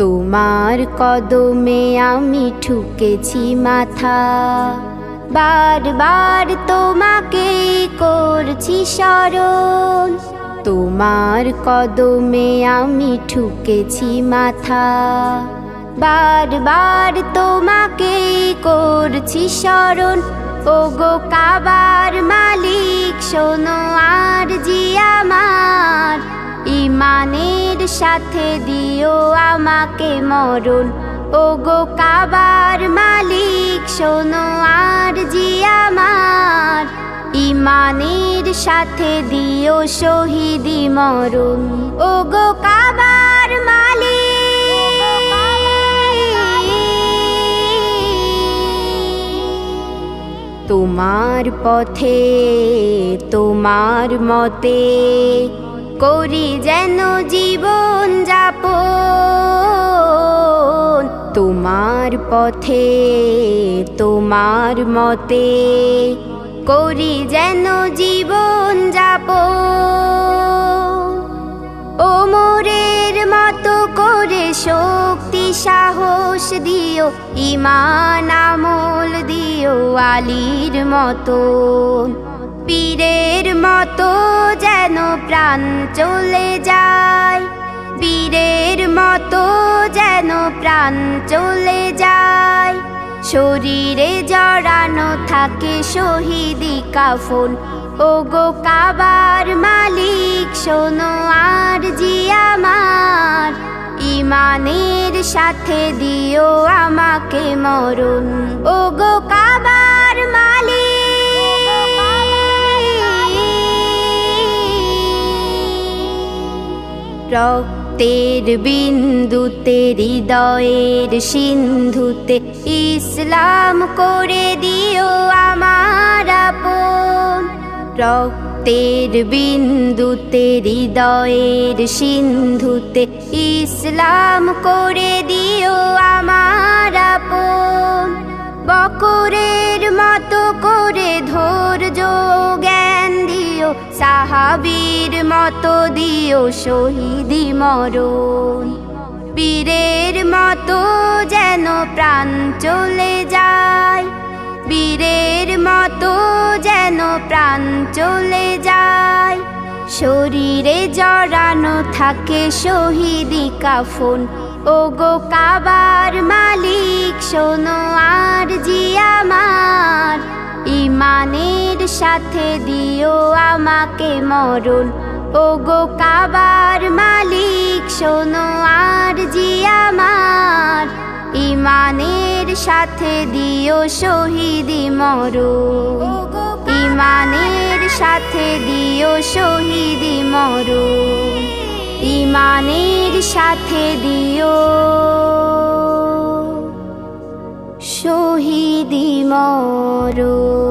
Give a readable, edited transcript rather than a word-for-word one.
তোমার কদমে আমি ঠুকেছি মাথা, বারবার তোমাকে করছি স্মরণ। তোমার কদমে আমি ঠুকেছি মাথা, বারবার তোমাকে করছি স্মরণ। ওগো কাবার মালিক শোনো আরজি আমার, ইমানের সাথে দিও আমাকে মরণ। ওগো কাবার মালিক শোনো আরজি আমার, ইমানের সাথে দিও শহীদি মরণ। ওগো কাবার মালিক তোমার পথে তোমার মতে করি যেন জীবন যাপন। তোমার পথে তোমার মতে করি যেন জীবন যাপন। ওমরের মতো করে শক্তি সাহস দিও, ঈমান আমল দিও আলীর মতন। পীরের মতো যেন প্রাণ চলে যায়, বীরের মতো যেন প্রাণ চলে যায়। শরীরে জড়ানো থাকে শহীদি কাফন। ওগো কাবার মালিক শোনো আরজি আমার, ইমানের সাথে দিও আমাকে মরণ। ওগো কাবার মালিক রক্তের বিন্দুতে হৃদয়ের সিন্ধুতে ইসলাম করে দিও আমার আপন। রক্তের বিন্দুতে হৃদয়ের সিন্ধুতে ইসলাম করে দিও আমার আপন। বকরের মতো করে ধৈর্য জ্ঞান দিও, সাহাবীর মতো দিও শহীদি মরণ। বীরের মতো যেন প্রাণ চলে যায়, বীরের মতো যেন প্রাণ চলে যায়। শরীরে জড়ানো থাকে শহীদি কাফন। ওগো কাবার মালিক শোনো আরজি আমার, ইমানের সাথে দিও আমাকে মরণ। ওগো কাবার মালিক শোনো আরজি আমার, ইমানের সাথে দিও শহীদি মরণ। ইমানের সাথে দিও শহীদি মরণ, ইমানের সাথে দিও শহীদি মরণ।